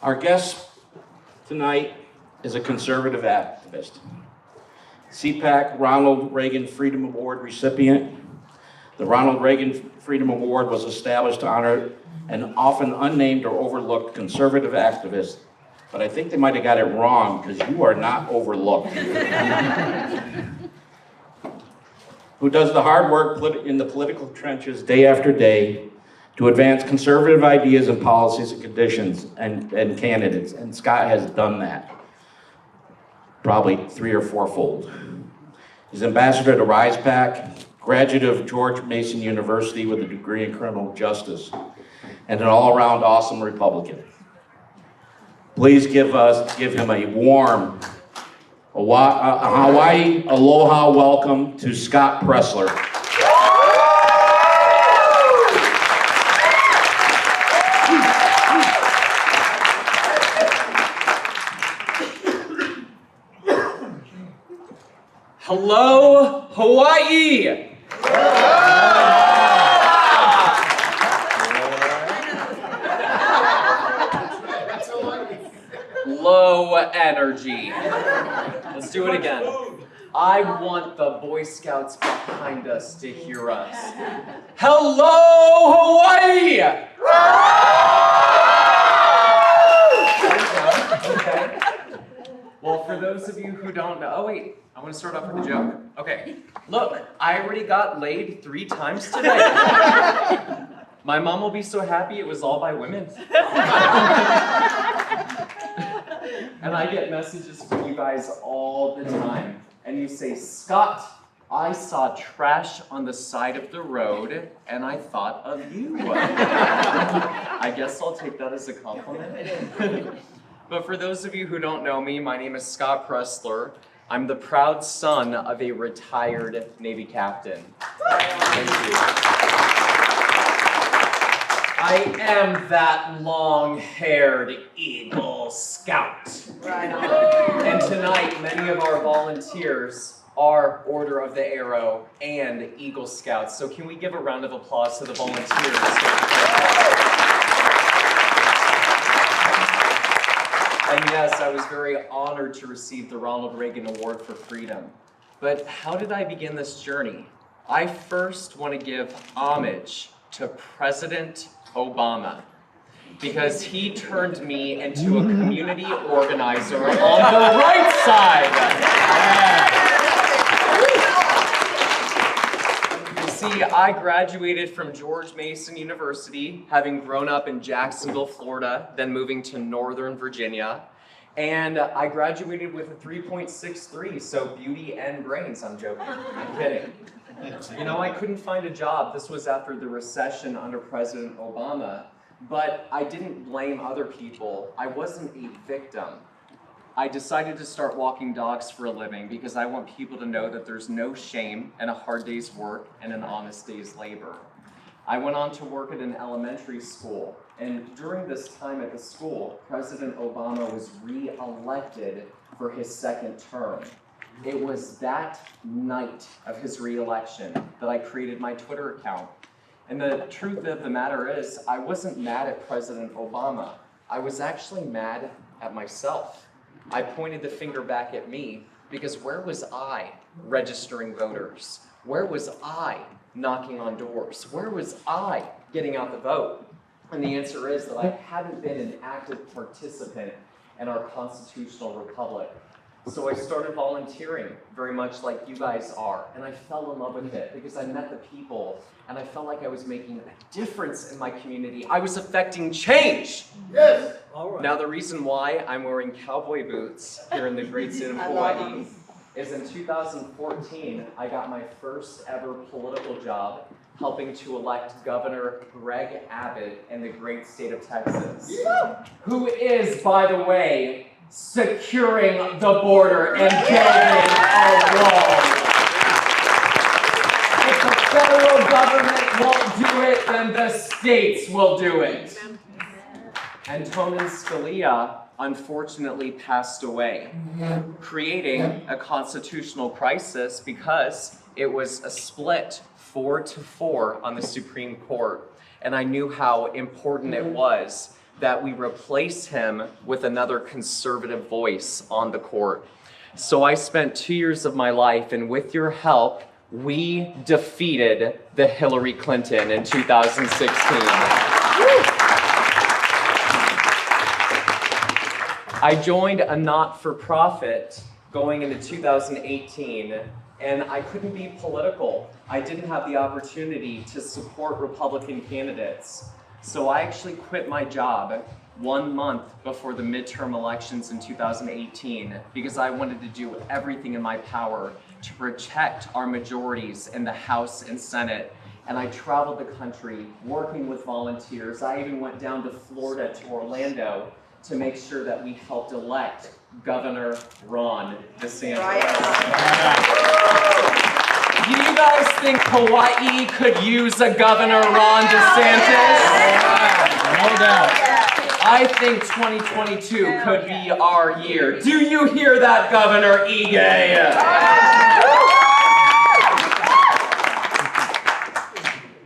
Our guest tonight is a conservative activist, CPAC Ronald Reagan Freedom Award recipient. The Ronald Reagan Freedom Award was established to honor an often unnamed or overlooked conservative activist, but I think they might have got it wrong because you are not overlooked. Who does the hard work in the political trenches day after day to advance conservative ideas and policies and conditions and candidates, and Scott has done that, probably 3 or 4-fold. He's ambassador to Rise PAC, graduate of George Mason University with a degree in criminal justice, and an all-around awesome Republican. Please give him a warm Hawaii aloha welcome to Scott Presler. Hello, Hawaii! Low energy. Let's do it again. I want the Boy Scouts behind us to hear us. Hello, Hawaii! Okay. Well, for those of you who don't know, oh wait, I want to start off with a joke. Okay, look, I already got laid 3 times today. My mom will be so happy it was all by women. And I get messages from you guys all the time. And you say, Scott, I saw trash on the side of the road and I thought of you. I guess I'll take that as a compliment. But for those of you who don't know me, my name is Scott Presler. I'm the proud son of a retired Navy captain. Thank you. I am that long-haired Eagle Scout. Right on. And tonight, many of our volunteers are Order of the Arrow and Eagle Scouts. So can we give a round of applause to the volunteers? And yes, I was very honored to receive the Ronald Reagan Award for Freedom. But how did I begin this journey? I first want to give homage to President Obama, because he turned me into a community organizer on the right side. You see, I graduated from George Mason University, having grown up in Jacksonville, Florida, then moving to Northern Virginia. And I graduated with a 3.63, so beauty and brains. I'm joking, I'm kidding. You know, I couldn't find a job. This was after the recession under President Obama, but I didn't blame other people. I wasn't a victim. I decided to start walking dogs for a living because I want people to know that there's no shame in a hard day's work and an honest day's labor. I went on to work at an elementary school, and during this time at the school, President Obama was re-elected for his 2nd term. It was that night of his re-election that I created my Twitter account. And the truth of the matter is, I wasn't mad at President Obama. I was actually mad at myself. I pointed the finger back at me because where was I registering voters? Where was I knocking on doors? Where was I getting out the vote? And the answer is that I hadn't been an active participant in our constitutional republic. So I started volunteering, very much like you guys are, and I fell in love with it because I met the people and I felt like I was making a difference in my community. I was affecting change. Yes. All right. Now the reason why I'm wearing cowboy boots here in the great state of Hawaii is in 2014, I got my first ever political job helping to elect Governor Greg Abbott in the great state of Texas, who is, by the way, securing the border and building a wall. If the federal government won't do it, then the states will do it. Antonin Scalia unfortunately passed away, creating a constitutional crisis because it was a split 4-4 on the Supreme Court. And I knew how important it was that we replace him with another conservative voice on the court. So I spent 2 years of my life, and with your help, we defeated the Hillary Clinton in 2016. I joined a not-for-profit going into 2018, and I couldn't be political. I didn't have the opportunity to support Republican candidates. So I actually quit my job 1 month before the midterm elections in 2018 because I wanted to do everything in my power to protect our majorities in the House and Senate. And I traveled the country working with volunteers. I even went down to Florida, to Orlando, to make sure that we helped elect Governor Ron DeSantis. Do you guys think Hawaii could use a Governor Ron DeSantis? No doubt. I think 2022 could be our year. Do you hear that, Governor Ige?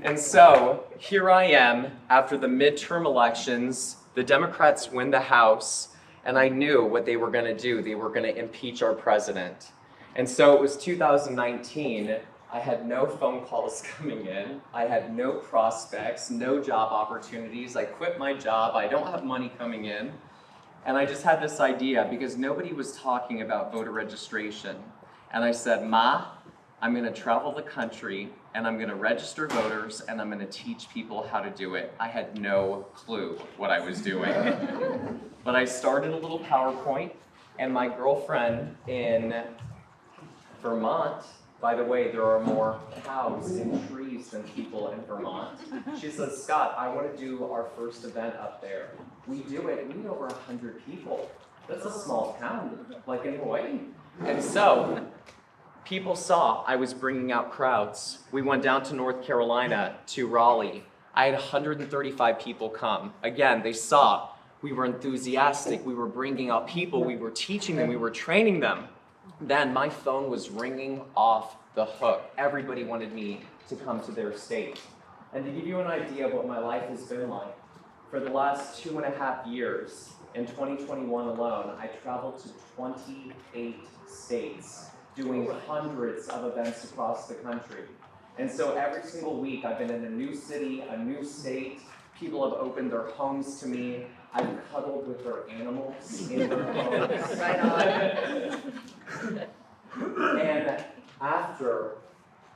And so, here I am after the midterm elections. The Democrats win the House, and I knew what they were going to do. They were going to impeach our president. And so it was 2019. I had no phone calls coming in. I had no prospects, no job opportunities. I quit my job. I don't have money coming in. And I just had this idea because nobody was talking about voter registration. And I said, Ma, I'm going to travel the country and I'm going to register voters and I'm going to teach people how to do it. I had no clue what I was doing. But I started a little PowerPoint, and my girlfriend in Vermont, by the way, there are more cows and trees than people in Vermont. She says, Scott, I want to do our first event up there. We do it, we need over 100 people. That's a small town, like in Hawaii. And so, people saw I was bringing out crowds. We went down to North Carolina, to Raleigh. I had 135 people come. Again, they saw we were enthusiastic, we were bringing out people, we were teaching them, we were training them. Then my phone was ringing off the hook. Everybody wanted me to come to their state. And to give you an idea of what my life has been like, for the last 2.5 years, in 2021 alone, I traveled to 28 states, doing hundreds of events across the country. And so every single week, I've been in a new city, a new state. People have opened their homes to me. I've cuddled with their animals in their homes. Right on. And after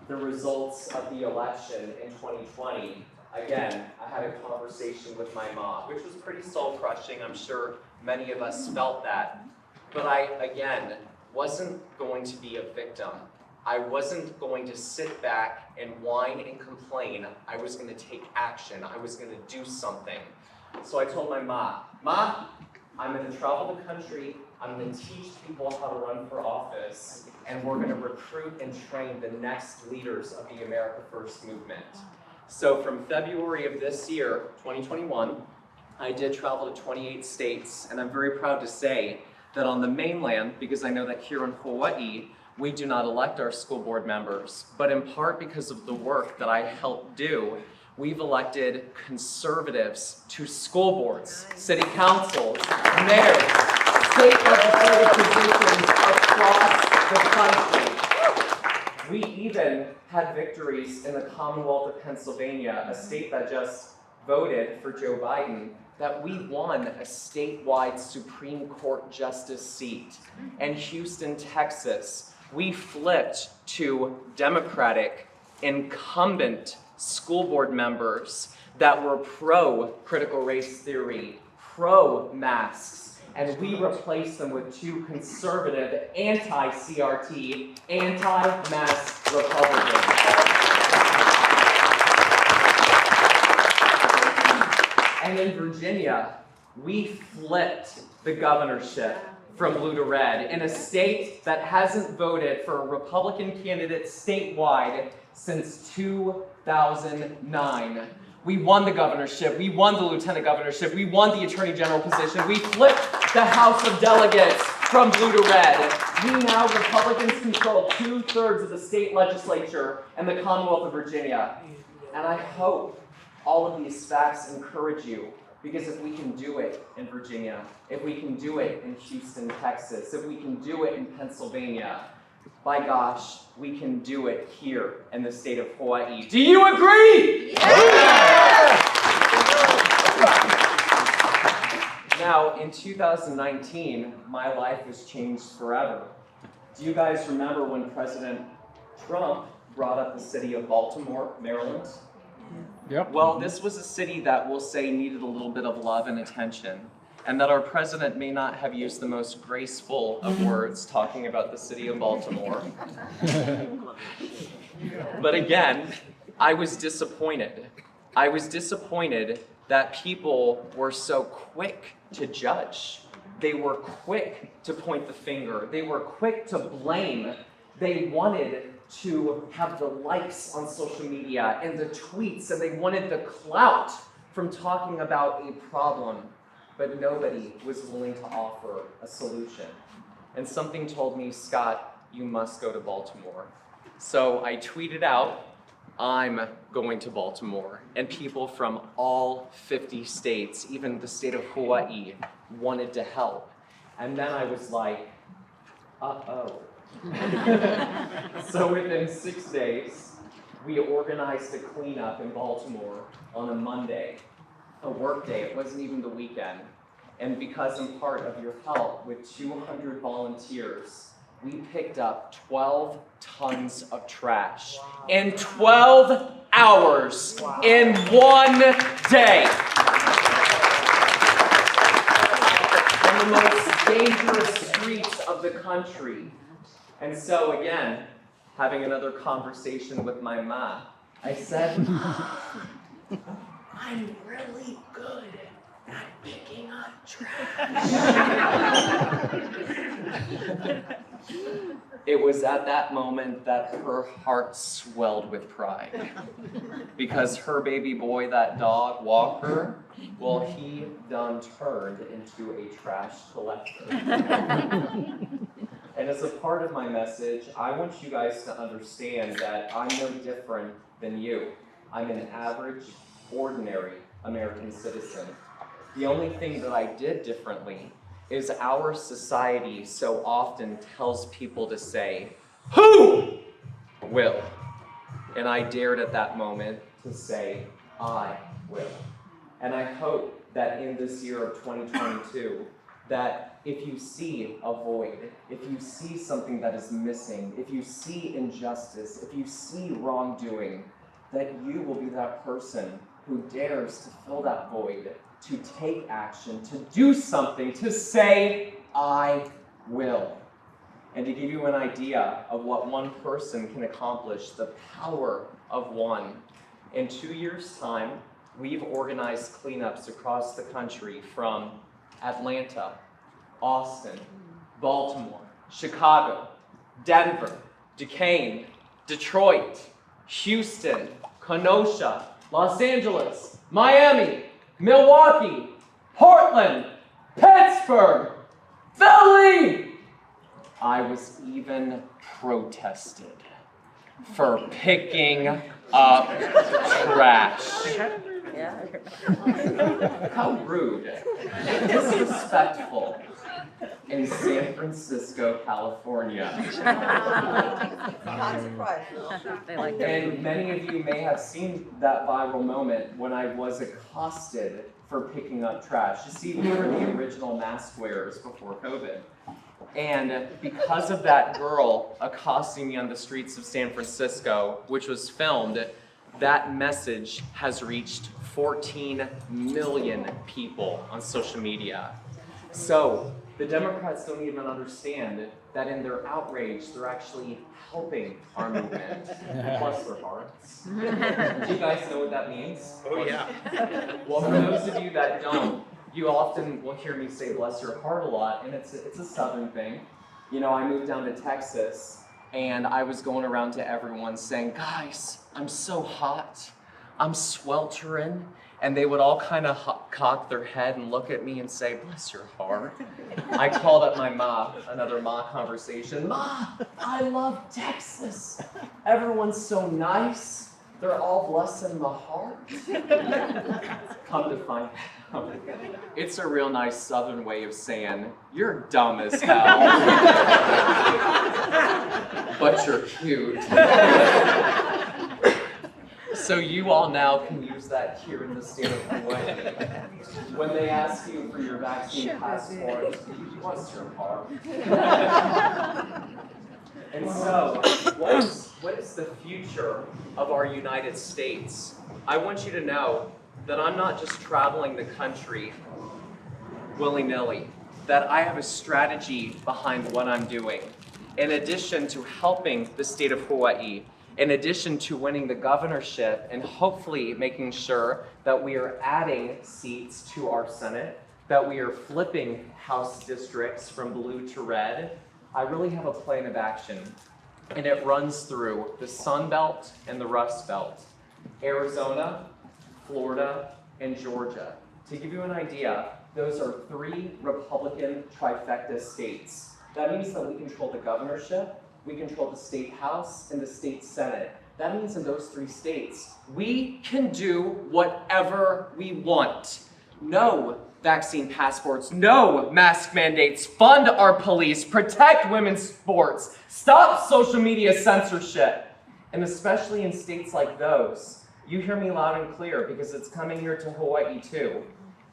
the results of the election in 2020, again, I had a conversation with my mom, which was pretty soul-crushing. I'm sure many of us felt that. But I, again, wasn't going to be a victim. I wasn't going to sit back and whine and complain. I was going to take action. I was going to do something. So I told my mom, Ma, I'm going to travel the country. I'm going to teach people how to run for office. And we're going to recruit and train the next leaders of the America First movement. So from February of this year, 2021, I did travel to 28 states. And I'm very proud to say that on the mainland, because I know that here in Hawaii, we do not elect our school board members, but in part because of the work that I helped do, we've elected conservatives to school boards, city councils, mayors, state legislative positions across the country. We even had victories in the Commonwealth of Pennsylvania, a state that just voted for Joe Biden, that we won a statewide Supreme Court justice seat. And Houston, Texas, we flipped to Democratic incumbent school board members that were pro-critical race theory, pro-masks, and we replaced them with 2 conservative anti-CRT, anti-mask Republicans. And in Virginia, we flipped the governorship from blue to red in a state that hasn't voted for a Republican candidate statewide since 2009. We won the governorship, we won the lieutenant governorship, we won the attorney general position, we flipped the House of Delegates from blue to red. We now, Republicans control 2/3 of the state legislature in the Commonwealth of Virginia. And I hope all of these facts encourage you Because if we can do it in Virginia, if we can do it in Houston, Texas, if we can do it in Pennsylvania, by gosh, we can do it here in the state of Hawaii. Do you agree? Yeah! Now, in 2019, my life has changed forever. Do you guys remember when President Trump brought up the city of Baltimore, Maryland? Yep. Well, this was a city that we'll say needed a little bit of love and attention, and that our president may not have used the most graceful of words talking about the city of Baltimore. But again, I was disappointed. I was disappointed that people were so quick to judge. They were quick to point the finger. They were quick to blame. They wanted to have the likes on social media and the tweets, and they wanted the clout from talking about a problem, but nobody was willing to offer a solution. And something told me, Scott, you must go to Baltimore. So I tweeted out, I'm going to Baltimore, and people from all 50 states, even the state of Hawaii, wanted to help. And then I was like, uh-oh. So within 6 days, we organized a cleanup in Baltimore on a Monday, a work day. It wasn't even the weekend. And because I'm part of your help with 200 volunteers, we picked up 12 tons of trash in 12 hours in one day. In the most dangerous streets of the country. And so again, having another conversation with my ma, I said, I'm really good at picking up trash. It was at that moment that her heart swelled with pride. Because her baby boy, that dog, Walker, well, he done turned into a trash collector. And as a part of my message, I want you guys to understand that I'm no different than you. I'm an average, ordinary American citizen. The only thing that I did differently is our society so often tells people to say, who will? And I dared at that moment to say, I will. And I hope that in this year of 2022, that if you see a void, if you see something that is missing, if you see injustice, if you see wrongdoing, that you will be that person who dares to fill that void, to take action, to do something, to say, I will. And to give you an idea of what one person can accomplish, the power of one. In 2 years' time, we've organized cleanups across the country from Atlanta, Austin, Baltimore, Chicago, Denver, Duquesne, Detroit, Houston, Kenosha, Los Angeles, Miami, Milwaukee, Portland, Pittsburgh, Philly. I was even protested for picking up trash. How rude, disrespectful in San Francisco, California. Not surprised. And many of you may have seen that viral moment when I was accosted for picking up trash. You see, we were the original mask wearers before COVID. And because of that girl accosting me on the streets of San Francisco, which was filmed, that message has reached 14 million people on social media. So the Democrats don't even understand that in their outrage, they're actually helping our movement. Bless their hearts. Do you guys know what that means? Oh, yeah. Well, for those of you that don't, you often will hear me say bless your heart a lot, and it's a Southern thing. You know, I moved down to Texas, and I was going around to everyone saying, guys, I'm so hot, I'm sweltering, and they would all kind of cock their head and look at me and say, bless your heart. I called up my ma, another ma conversation. Ma, I love Texas. Everyone's so nice. They're all blessed in the heart. Come to find out, it's a real nice southern way of saying, you're dumb as hell. But you're cute. So you all now can use that here in the state of Hawaii. When they ask you for your vaccine passport, what's your part? And so, what is the future of our United States? I want you to know that I'm not just traveling the country willy-nilly, that I have a strategy behind what I'm doing. In addition to helping the state of Hawaii, in addition to winning the governorship and hopefully making sure that we are adding seats to our Senate, that we are flipping House districts from blue to red, I really have a plan of action. And it runs through the Sun Belt and the Rust Belt, Arizona, Florida, and Georgia. To give you an idea, those are 3 Republican trifecta states. That means that we control the governorship, we control the state house, and the state senate. That means in those 3 states, we can do whatever we want. No vaccine passports, no mask mandates, fund our police, protect women's sports, stop social media censorship. And especially in states like those, you hear me loud and clear because it's coming here to Hawaii too.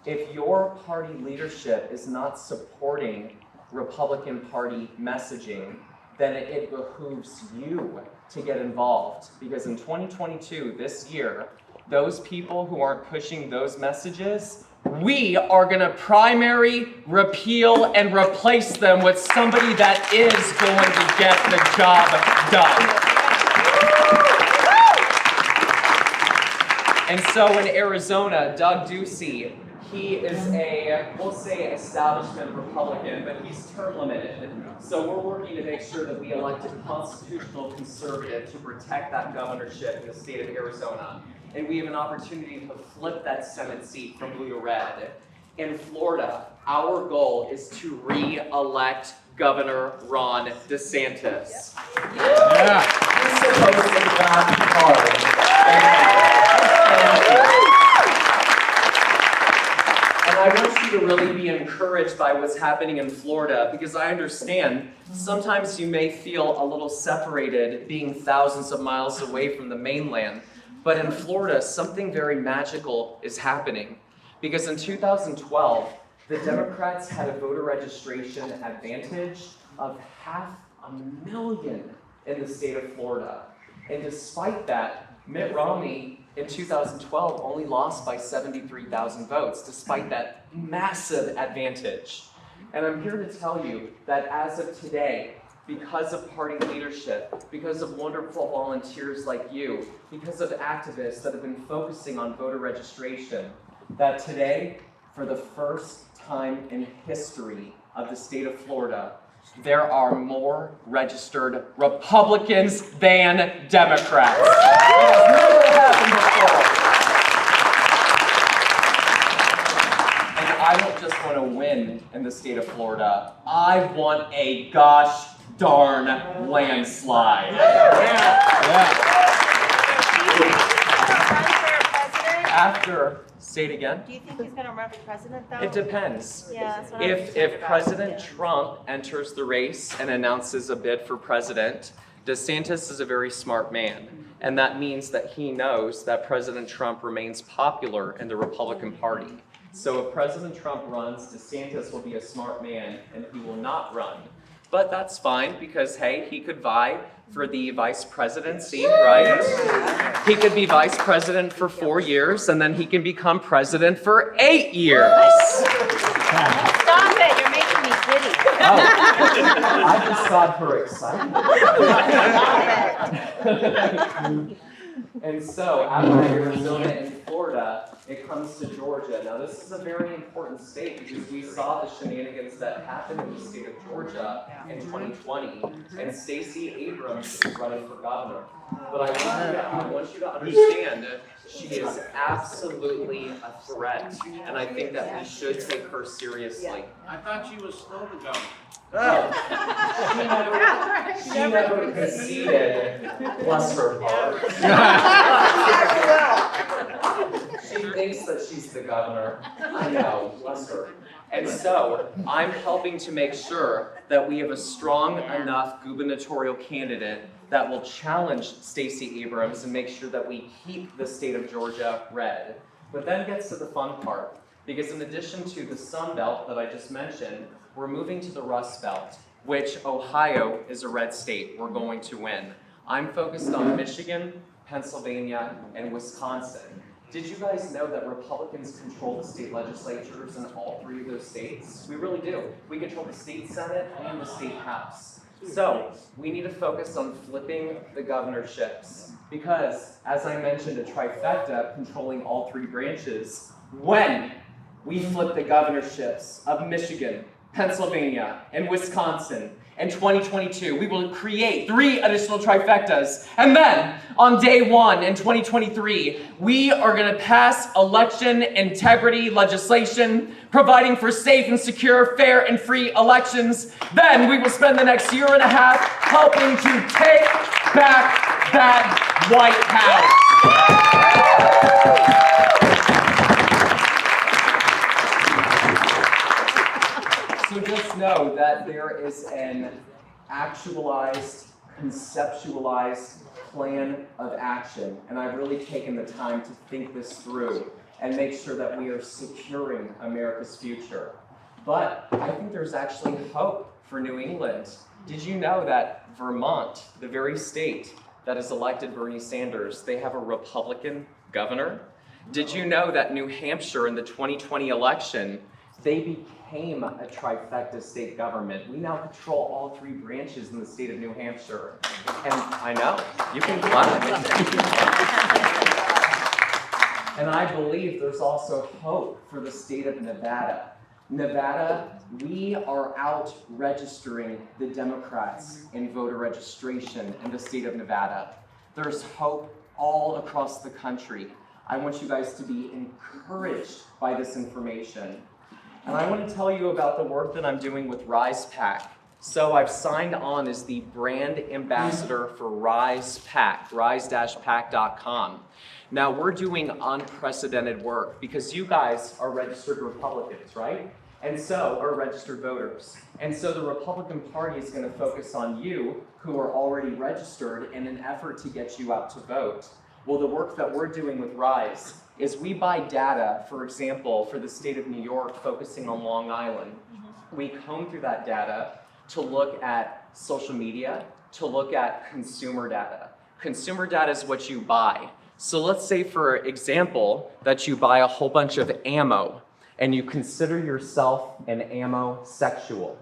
If your party leadership is not supporting Republican Party messaging, then it behooves you to get involved. Because in 2022, this year, those people who aren't pushing those messages, we are gonna primary, repeal, and replace them with somebody that is going to get the job done. And so in Arizona, Doug Ducey, he is a, we'll say, establishment Republican, but he's term limited. So we're working to make sure that we elect a constitutional conservative to protect that governorship in the state of Arizona. And we have an opportunity to flip that Senate seat from blue to red. In Florida, our goal is to re-elect Governor Ron DeSantis. Yeah. He's supposed to not hard. And I want you to really be encouraged by what's happening in Florida, because I understand sometimes you may feel a little separated being thousands of miles away from the mainland. But in Florida, something very magical is happening. Because in 2012, the Democrats had a voter registration advantage of 500,000 in the state of Florida. And despite that, Mitt Romney in 2012 only lost by 73,000 votes, despite that massive advantage. And I'm here to tell you that as of today, because of party leadership, because of wonderful volunteers like you, because of activists that have been focusing on voter registration, that today, for the first time in history of the state of Florida, there are more registered Republicans than Democrats. It has never happened before. And I don't just want to win in the state of Florida. I want a gosh darn landslide. After, say it again. Do you think he's going to run for president, though? It depends. Yeah, that's what I'm If concerned about. President Trump enters the race and announces a bid for president, DeSantis is a very smart man. And that means that he knows that President Trump remains popular in the Republican Party. So if President Trump runs, DeSantis will be a smart man and he will not run. But that's fine because, hey, he could vie for the vice presidency, right? He could be vice president for 4 years and then he can become president for 8 years. Stop it, you're making me giddy. Oh, I just got her excited. And so after Arizona and Florida, it comes to Georgia. Now this is a very important state because we saw the shenanigans that happened in the state of Georgia in 2020, and Stacey Abrams is running for governor. But I want you to understand that she is absolutely a threat, and I think that we should take her seriously. I thought she was slow to go. She never conceded, bless her heart. She thinks that she's the governor. I know, bless her. And so, I'm helping to make sure that we have a strong enough gubernatorial candidate that will challenge Stacey Abrams and make sure that we keep the state of Georgia red. But then gets to the fun part, because in addition to the Sun Belt that I just mentioned, we're moving to the Rust Belt, which Ohio is a red state. We're going to win. I'm focused on Michigan, Pennsylvania, and Wisconsin. Did you guys know that Republicans control the state legislatures in all three of those states? We really do. We control the state Senate and the state House. So we need to focus on flipping the governorships because, as I mentioned, a trifecta controlling all three branches, when we flip the governorships of Michigan, Pennsylvania, and Wisconsin, in 2022, we will create 3 additional trifectas. And then, on day 1 in 2023, we are going to pass election integrity legislation, providing for safe and secure, fair and free elections. Then we will spend the next year and a half helping to take back that White House. So just know that there is an actualized, conceptualized plan of action, and I've really taken the time to think this through and make sure that we are securing America's future. But I think there's actually hope for New England. Did you know that Vermont, the very state that has elected Bernie Sanders, they have a Republican governor? Did you know that New Hampshire in the 2020 election, they became a trifecta state government? We now control all 3 branches in the state of New Hampshire. And I know, you can clap. And I believe there's also hope for the state of Nevada. Nevada, we are out registering the Democrats in voter registration in the state of Nevada. There's hope all across the country. I want you guys to be encouraged by this information. And I want to tell you about the work that I'm doing with Rise Pack. So I've signed on as the brand ambassador for Rise Pack, rise-pack.com. Now we're doing unprecedented work because you guys are registered Republicans, right? And so are registered voters. And so the Republican Party is going to focus on you who are already registered in an effort to get you out to vote. Well, the work that we're doing with Rise is we buy data, for example, for the state of New York, focusing on Long Island. We comb through that data to look at social media, to look at consumer data. Consumer data is what you buy. So let's say, for example, that you buy a whole bunch of ammo and you consider yourself an ammo sexual.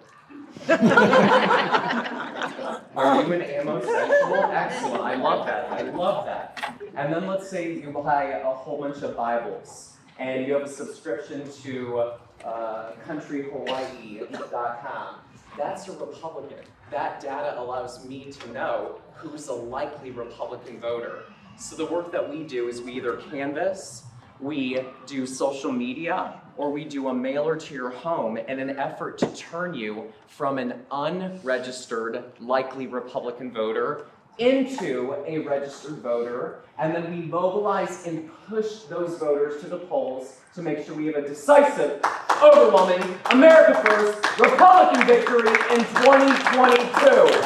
Are you an ammo sexual? Excellent, I love that, I love that. And then let's say you buy a whole bunch of Bibles and you have a subscription to countryhawaii.com. That's a Republican. That data allows me to know who's a likely Republican voter. So the work that we do is we either canvass, we do social media, or we do a mailer to your home in an effort to turn you from an unregistered, likely Republican voter into a registered voter, and then we mobilize and push those voters to the polls to make sure we have a decisive, overwhelming, America First, Republican victory in 2022.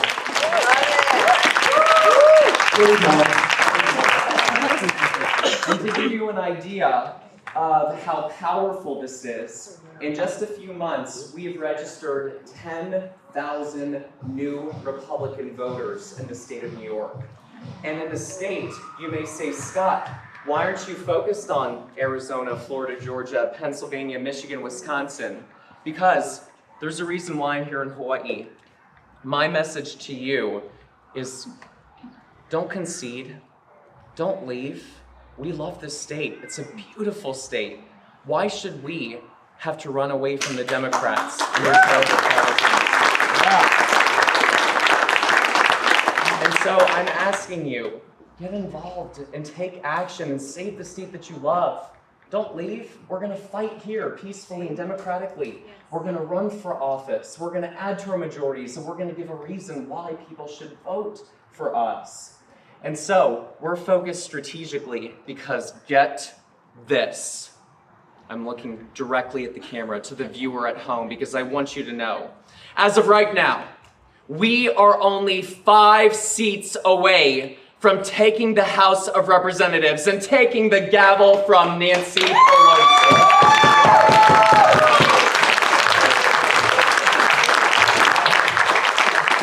And to give you an idea of how powerful this is, in just a few months, we have registered 10,000 new Republican voters in the state of New York. And in the state, you may say, Scott, why aren't you focused on Arizona, Florida, Georgia, Pennsylvania, Michigan, Wisconsin? Because there's a reason why I'm here in Hawaii. My message to you is don't concede, don't leave. We love this state. It's a beautiful state. Why should we have to run away from the Democrats and their terrible policies? And so I'm asking you, get involved and take action and save the state that you love. don't leave. We're going to fight here peacefully and democratically. We're going to run for office. We're going to add to our majorities, and we're going to give a reason why people should vote for us. And so we're focused strategically because get this. I'm looking directly at the camera to the viewer at home because I want you to know. As of right now, we are only 5 seats away from taking the House of Representatives and taking the gavel from Nancy Pelosi.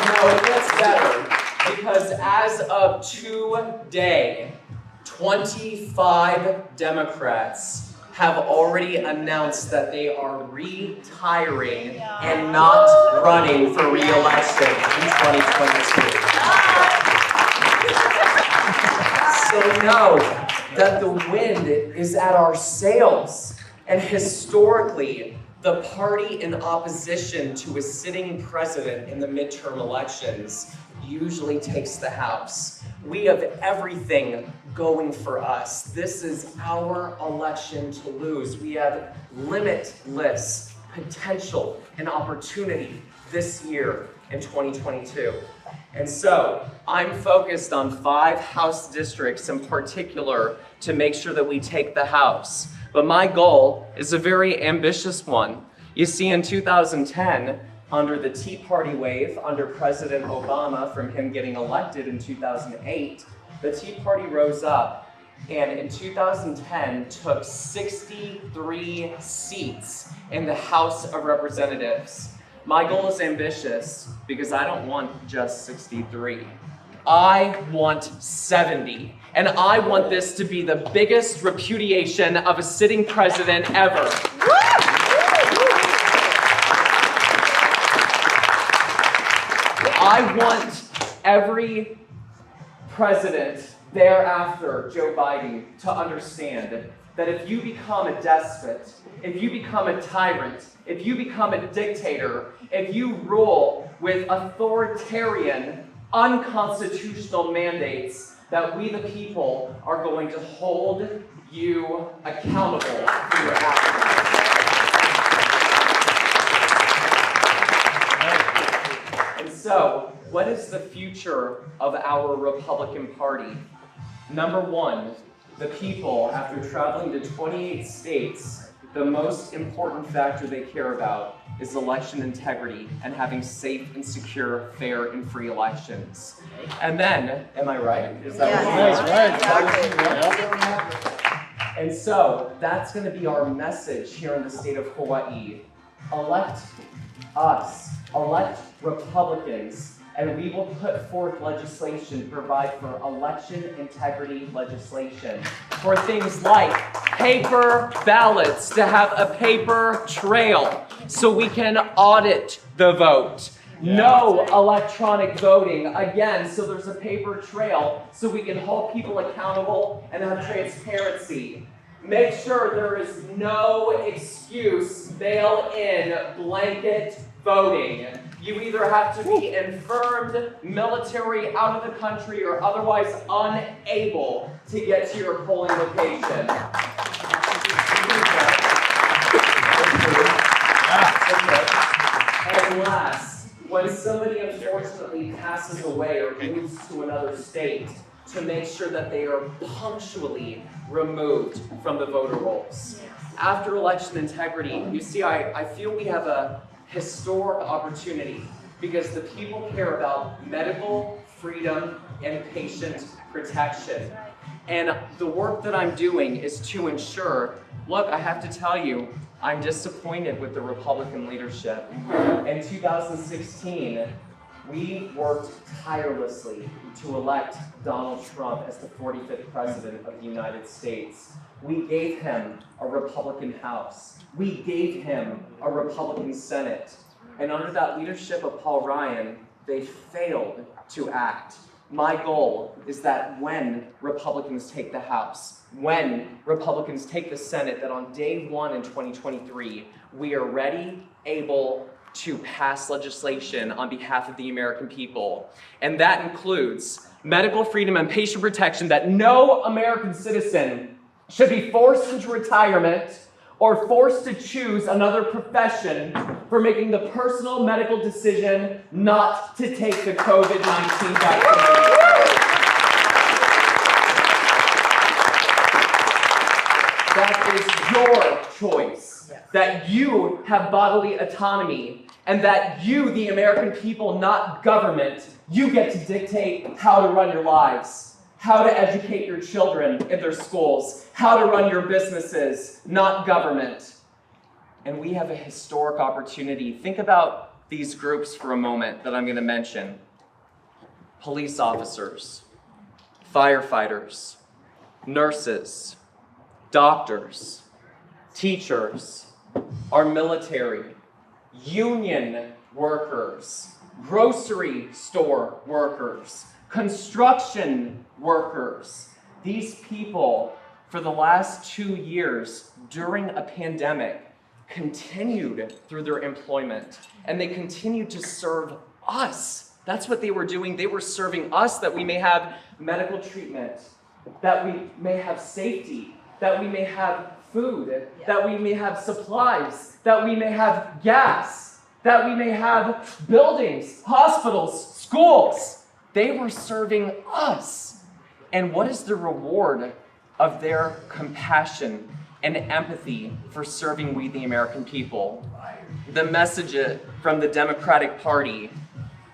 No, it gets better because as of today, 25 Democrats have already announced that they are retiring and not running for re-election in 2022. So know that the wind is at our sails. And historically, the party in opposition to a sitting president in the midterm elections usually takes the House. We have everything going for us. This is our election to lose. We have limitless potential and opportunity this year in 2022. And so I'm focused on 5 House districts in particular to make sure that we take the House. But my goal is a very ambitious one. You see, in 2010, under the Tea Party wave, under President Obama, from him getting elected in 2008, the Tea Party rose up and in 2010 took 63 seats in the House of Representatives. My goal is ambitious because I don't want just 63. I want 70. And I want this to be the biggest repudiation of a sitting president ever. I want every president thereafter, Joe Biden, to understand that if you become a despot, if you become a tyrant, if you become a dictator, if you rule with authoritarian, unconstitutional mandates, that we the people are going to hold you accountable for your actions. And so, what is the future of our Republican Party? Number one, the people, after traveling to 28 states, the most important factor they care about is election integrity and having safe and secure, fair and free elections. And then, am I right? Is that right? And so, that's going to be our message here in the state of Hawaii. Elect us, elect Republicans, and we will put forth legislation to provide for election integrity legislation, for things like paper ballots, to have a paper trail so we can audit the vote. No electronic voting, again, so there's a paper trail so we can hold people accountable and have transparency. Make sure there is no excuse mail-in blanket voting. You either have to be infirmed, military, out of the country, or otherwise unable to get to your polling location. And last, when somebody unfortunately passes away or moves to another state, to make sure that they are punctually removed from the voter rolls. After election integrity, you see, I feel we have a historic opportunity because the people care about medical freedom and patient protection. And the work that I'm doing is to ensure, look, I have to tell you, I'm disappointed with the Republican leadership. In 2016, we worked tirelessly to elect Donald Trump as the 45th president of the United States. We gave him a Republican House. We gave him a Republican Senate. And under that leadership of Paul Ryan, they failed to act. My goal is that when Republicans take the House, when Republicans take the Senate, that on day one in 2023, we are ready, able to pass legislation on behalf of the American people. And that includes medical freedom and patient protection, that no American citizen should be forced into retirement or forced to choose another profession for making the personal medical decision not to take the COVID-19 vaccine. That is your choice. That you have bodily autonomy, and that you, the American people, not government, you get to dictate how to run your lives, how to educate your children in their schools, how to run your businesses, not government. And we have a historic opportunity. Think about these groups for a moment that I'm going to mention. Police officers, firefighters, nurses, doctors, teachers, our military, union workers, grocery store workers, construction workers. These people, for the last 2 years during a pandemic, continued through their employment, and they continued to serve us. That's what they were doing. They were serving us that we may have medical treatment, that we may have safety, that we may have food, that we may have supplies, that we may have gas, that we may have buildings, hospitals, schools. They were serving us. And what is the reward of their compassion and empathy for serving we, the American people? The message from the Democratic Party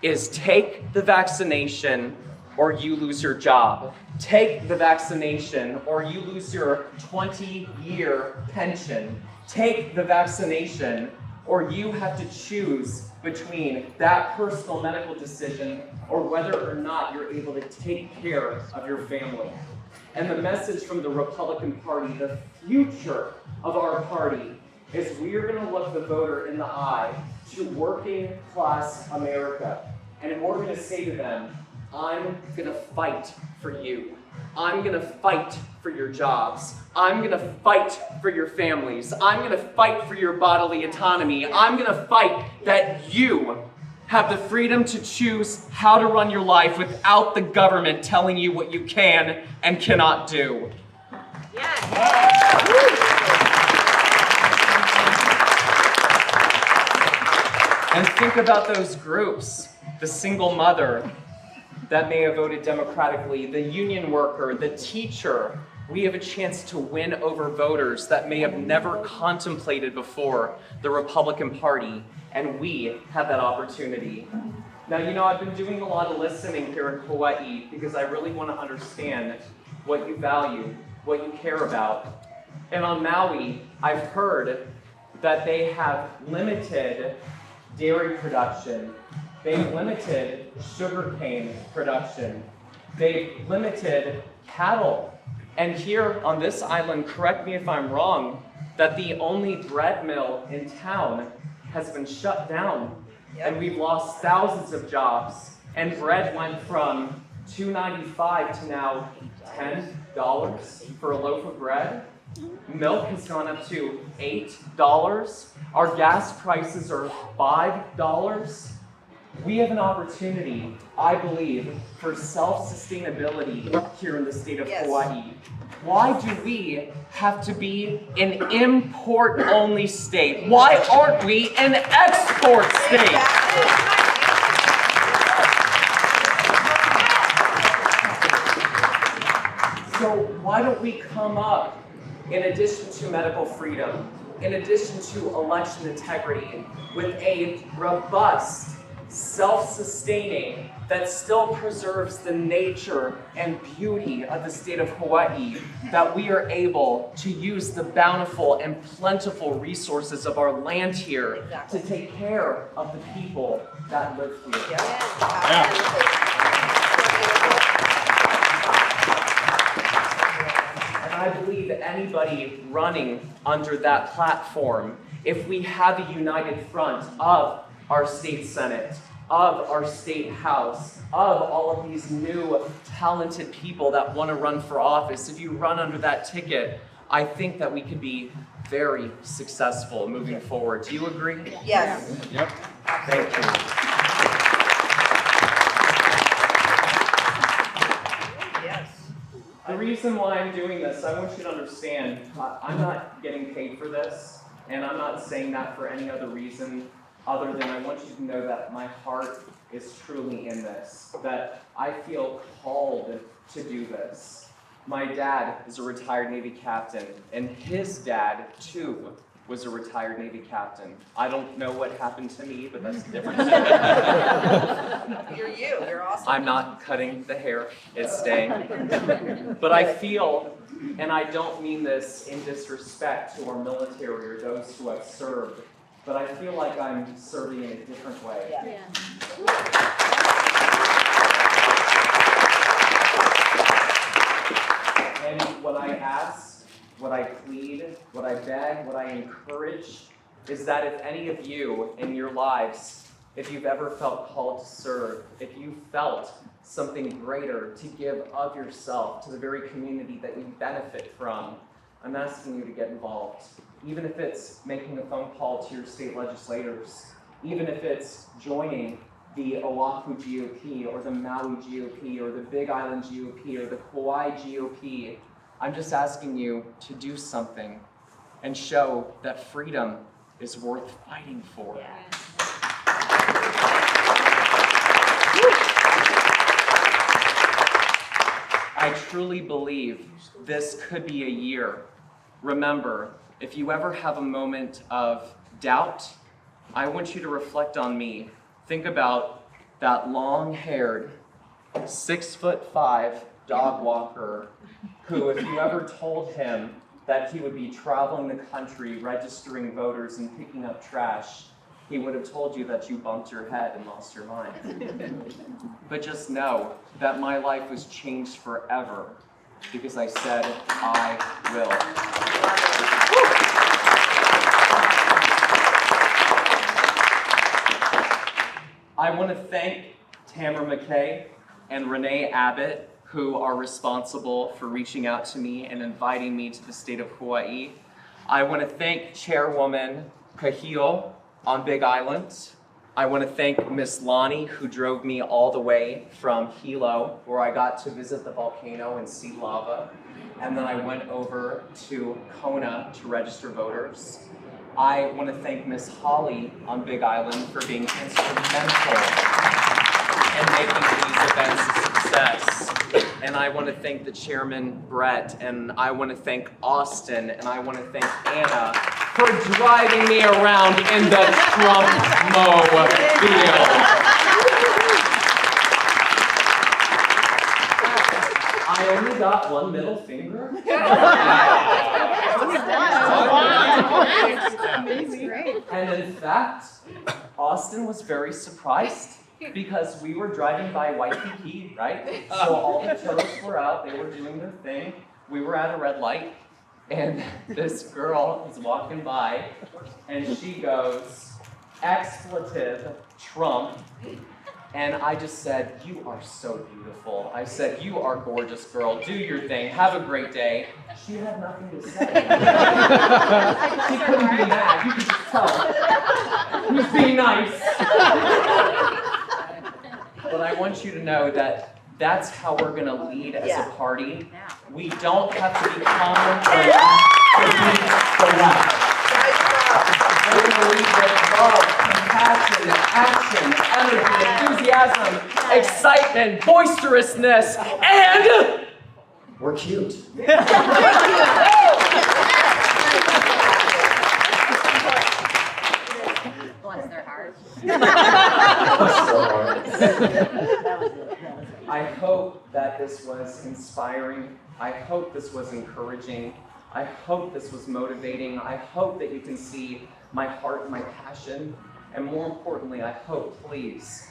is take the vaccination or you lose your job. Take the vaccination or you lose your 20-year pension. Take the vaccination or you have to choose between that personal medical decision or whether or not you're able to take care of your family. And the message from the Republican Party, the future of our party, is we are going to look the voter in the eye to working class America. And we're going to say to them, I'm going to fight for you. I'm going to fight for your jobs. I'm going to fight for your families. I'm going to fight for your bodily autonomy. I'm going to fight that you have the freedom to choose how to run your life without the government telling you what you can and cannot do. And think about those groups, the single mother that may have voted democratically, the union worker, the teacher. We have a chance to win over voters that may have never contemplated before the Republican Party, and we have that opportunity. Now, I've been doing a lot of listening here in Hawaii because I really want to understand what you value, what you care about. And on Maui, I've heard that they have limited dairy production. They've limited sugarcane production. They've limited cattle. And here on this island, correct me if I'm wrong, that the only bread mill in town has been shut down. And we've lost thousands of jobs. And bread went from $2.95 to now $10 for a loaf of bread. Milk has gone up to $8. Our gas prices are $5. We have an opportunity, I believe, for self-sustainability here in the state of Hawaii. Why do we have to be an import-only state? Why aren't we an export state? So why don't we come up, in addition to medical freedom, in addition to election integrity, with a robust, self-sustaining, that still preserves the nature and beauty of the state of Hawaii, that we are able to use the bountiful and plentiful resources of our land here to take care of the people that live here. And I believe anybody running under that platform, if we have a united front of our state senate, of our state house, of all of these new talented people that want to run for office, if you run under that ticket, I think that we could be very successful moving forward. Do you agree? Yes. Yep. Thank you. Yes. The reason reason why I'm doing this, I want you to understand, I'm not getting paid for this, and I'm not saying that for any other reason other than I want you to know that my heart is truly in this, that I feel called to do this. My dad is a retired Navy captain, and his dad, too, was a retired Navy captain. I don't know what happened to me, but that's a different story. You're you. You're awesome. I'm not cutting the hair. It's staying. But I feel, and I don't mean this in disrespect to our military or those who have served, but I feel like I'm serving in a different way. Yeah. And what I ask, what I plead, what I beg, what I encourage is that if any of you in your lives, if you've ever felt called to serve, if you felt something greater to give of yourself to the very community that you benefit from, I'm asking you to get involved. Even if it's making a phone call to your state legislators, even if it's joining the Oahu GOP or the Maui GOP or the Big Island GOP or the Kauai GOP, I'm just asking you to do something and show that freedom is worth fighting for. Yeah. I truly believe this could be a year. Remember, if you ever have a moment of doubt, I want you to reflect on me. Think about that long-haired, 6'5" dog walker who, if you ever told him that he would be traveling the country, registering voters and picking up trash, he would have told you that you bumped your head and lost your mind. But just know that my life was changed forever because I said, I will. I want to thank Tamara McKay and Renee Abbott, who are responsible for reaching out to me and inviting me to the state of Hawaii. I want to thank Chairwoman Kahio on Big Island. I want to thank Miss Lonnie, who drove me all the way from Hilo, where I got to visit the volcano and see lava. And then I went over to Kona to register voters. I want to thank Miss Holly on Big Island for being instrumental in making these events a success. And I want to thank the chairman, Brett, and I want to thank Austin, and I want to thank Anna for driving me around in the Trump-mobile. I only got one middle finger. And in fact, Austin was very surprised because we were driving by Waikiki, right? So all the tourists were out, they were doing their thing. We were at a red light, and this girl is walking by, and she goes, expletive, Trump. And I just said, you are so beautiful. I said, you are gorgeous, girl. Do your thing. Have a great day. She had nothing to say. She couldn't be mad. You could just tell. He was being nice. But I want you to know that that's how we're going to lead as a party. We don't have to become the left to be the left. We're going to lead with love, compassion, action, energy, enthusiasm, excitement, boisterousness, and we're cute. Bless their hearts. I hope that this was inspiring. I hope this was encouraging. I hope this was motivating. I hope that you can see my heart and my passion. And more importantly, I hope, please,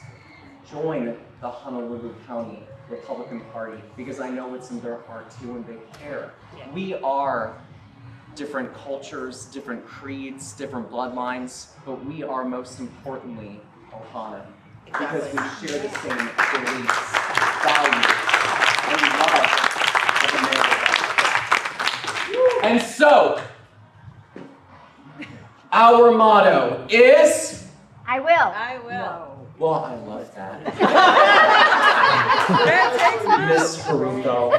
join the Honolulu County Republican Party, because I know it's in their heart too and they care. We are different cultures, different creeds, different bloodlines, but we are most importantly Ohana, because we share the same beliefs, values, and love of America. And so, our motto is... I will. I will. Well, I love that. That takes Miss Haruko.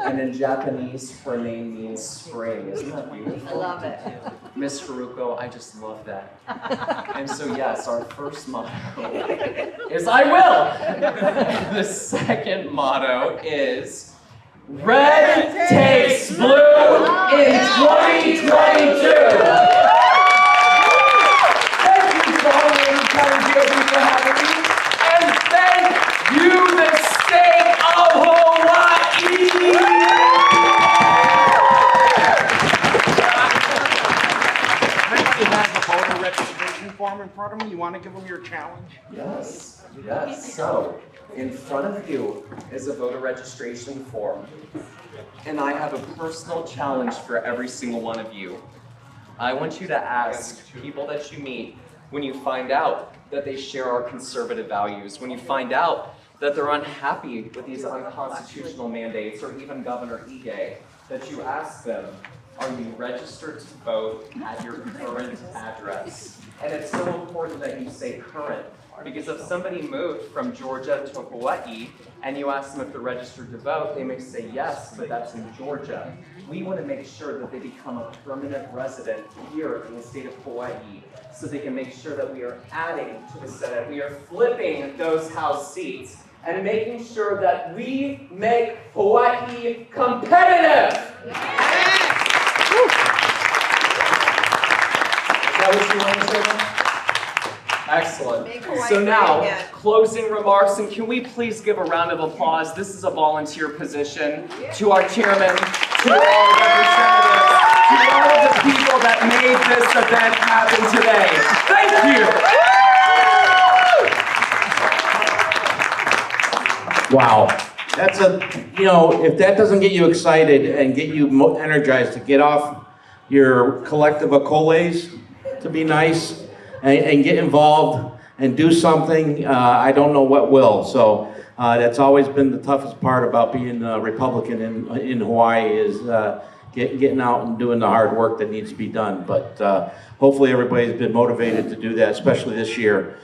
And in Japanese, her name means spring. Isn't that beautiful? I love it. Miss Haruko, I just love that. And so yes, our first motto is I will! The second motto is Red takes blue in 2022! Thank you, Honolulu County GOP, for having me. And thank you, the state of Hawaii! Everybody has a voter registration form in front of them. You want to give them your challenge? Yes, yes. So, in front of you is a voter registration form. And I have a personal challenge for every single one of you. I want you to ask people that you meet when you find out that they share our conservative values, when you find out that they're unhappy with these unconstitutional mandates, or even Governor Ige, that you ask them, are you registered to vote at your current address? And it's so important that you say current, because if somebody moved from Georgia to Hawaii and you ask them if they're registered to vote, they may say yes, but that's in Georgia. We want to make sure that they become a permanent resident here in the state of Hawaii, so they can make sure that we are adding to the Senate, we are flipping those House seats, and making sure that we make Hawaii competitive. Is that what you want to say then? Excellent. Make Hawaii So now, great again. closing remarks, and can we please give a round of applause? This is a volunteer position to our chairman, to our representatives, to all of the people that made this event happen today. Thank you. Wow. That's if that doesn't get you excited and get you energized to get off your collective accolades, to be nice and get involved and do something, I don't know what will. So that's always been the toughest part about being a Republican in Hawaii is getting out and doing the hard work that needs to be done. But hopefully everybody's been motivated to do that, especially this year.